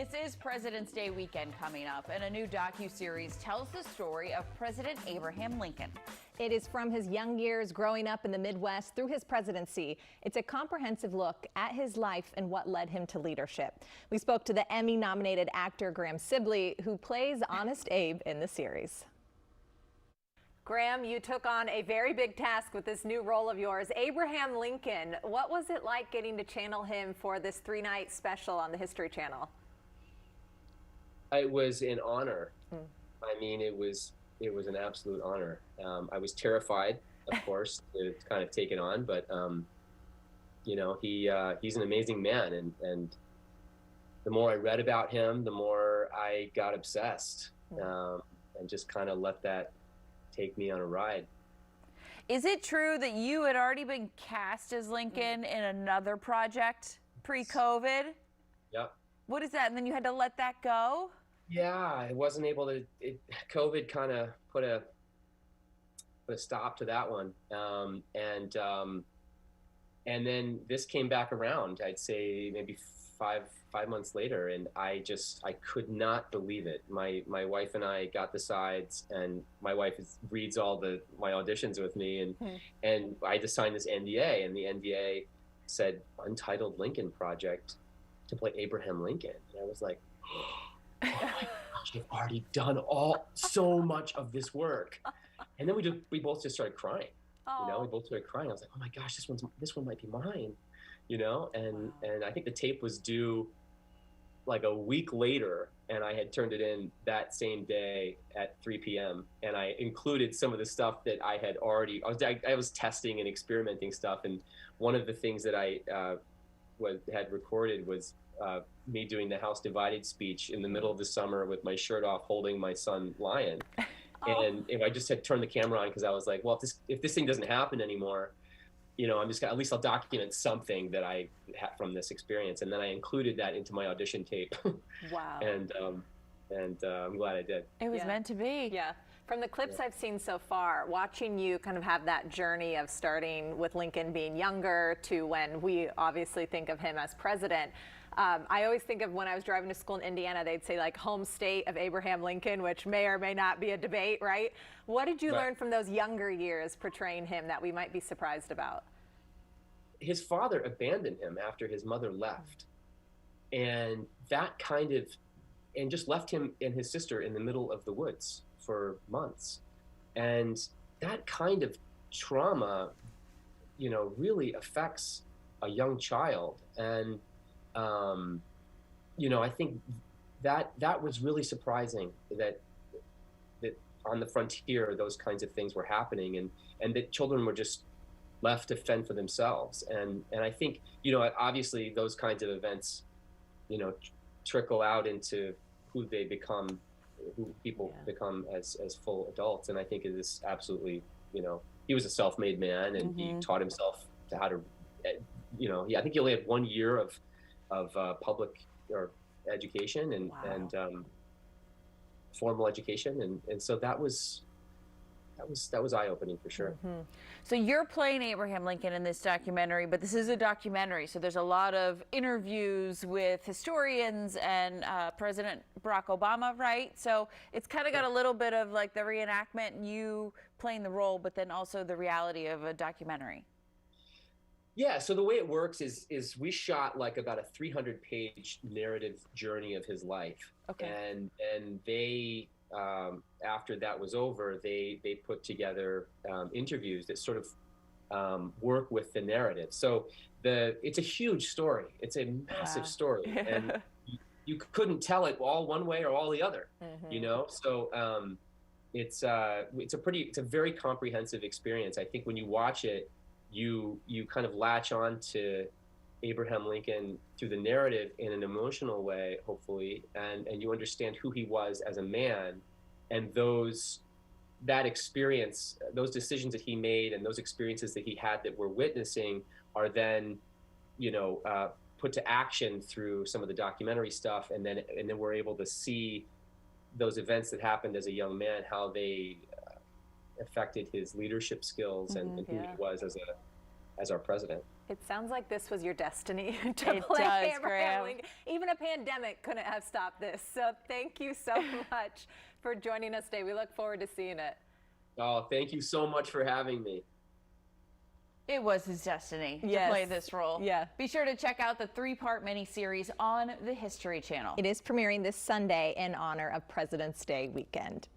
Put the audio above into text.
This is President's Day weekend coming up, and a new docu-series tells the story of President Abraham Lincoln. It is from his young years growing up in the Midwest through his presidency. It's a comprehensive look at his life and what led him to leadership. We spoke to the Emmy-nominated actor Graham Sibley, who plays Honest Abe in the series. Graham, you took on a very big task with this new role of yours, Abraham Lincoln. What was it like getting to channel him for this three-night special on the History Channel? It was an honor. I mean, it was an absolute honor. I was terrified, of course, to kind of take it on, but you know, he's an amazing man, and the more I read about him, the more I got obsessed, and just kind of let that take me on a ride. Is it true that you had already been cast as Lincoln in another project pre-COVID? Yep. What is that? And then you had to let that go? Yeah, I wasn't able to. COVID kind of put a stop to that one, and then this came back around. I'd say maybe five months later, and I could not believe it. My wife and I got the sides, and my wife reads all my auditions with me, and I just signed this NDA, and the NDA said Untitled Lincoln Project to play Abraham Lincoln, and I was like, oh my gosh, I've already done so much of this work. And then we both just started crying. You know, we both started crying. I was like, oh my gosh, this one might be mine. You know, and I think the tape was due like a week later, and I had turned it in that same day at 3 p.m. and I included some of the stuff that I had already. I was testing and experimenting stuff, and one of the things that I had recorded was me doing the House Divided speech in the middle of the summer with my shirt off, holding my son Lion. And I just had turned the camera on because I was like, well, if this thing doesn't happen anymore, you know, at least I'll document something that I had from this experience. And then I included that into my audition tape. Wow. and I'm glad I did. It was meant to be. Yeah. From the clips I've seen so far, watching you kind of have that journey of starting with Lincoln being younger to when we obviously think of him as president. I always think of when I was driving to school in Indiana, they'd say like home state of Abraham Lincoln, which may or may not be a debate, right? What did you learn from those younger years portraying him that we might be surprised about? His father abandoned him after his mother left. And that and just left him and his sister in the middle of the woods for months. And that kind of trauma, you know, really affects a young child. And you know, I think that was really surprising that on the frontier those kinds of things were happening, and that children were just left to fend for themselves. And I think, you know, obviously those kinds of events, you know, trickle out into who people become as full adults. And I think it is absolutely, you know, he was a self-made man, and he taught himself how to, you know, I think he only had 1 year of public or education and formal education, and so that was eye-opening for sure. So you're playing Abraham Lincoln in this documentary, but this is a documentary, so there's a lot of interviews with historians and President Barack Obama, right? So it's kind of got a little bit of like the reenactment and you playing the role, but then also the reality of a documentary. Yeah, so the way it works is we shot like about a 300-page narrative journey of his life. Okay. And they after that was over, they put together interviews that sort of work with the narrative. So it's a huge story. It's a massive story, and you couldn't tell it all one way or all the other. You know, so it's a very comprehensive experience. I think when you watch it, you kind of latch on to Abraham Lincoln through the narrative in an emotional way, hopefully, and you understand who he was as a man, and that experience, those decisions that he made and those experiences that he had that we're witnessing are then, you know, put to action through some of the documentary stuff, and then we're able to see those events that happened as a young man, how they affected his leadership skills and who he was as our president. It sounds like this was your destiny to It play does, Abraham Graham. Lincoln. Even a pandemic couldn't have stopped this. So thank you so much for joining us today. We look forward to seeing it. Oh, thank you so much for having me. It was his destiny to Yes. play this role. Yeah. Be sure to check out the 3-part miniseries on the History Channel. It is premiering this Sunday in honor of President's Day weekend.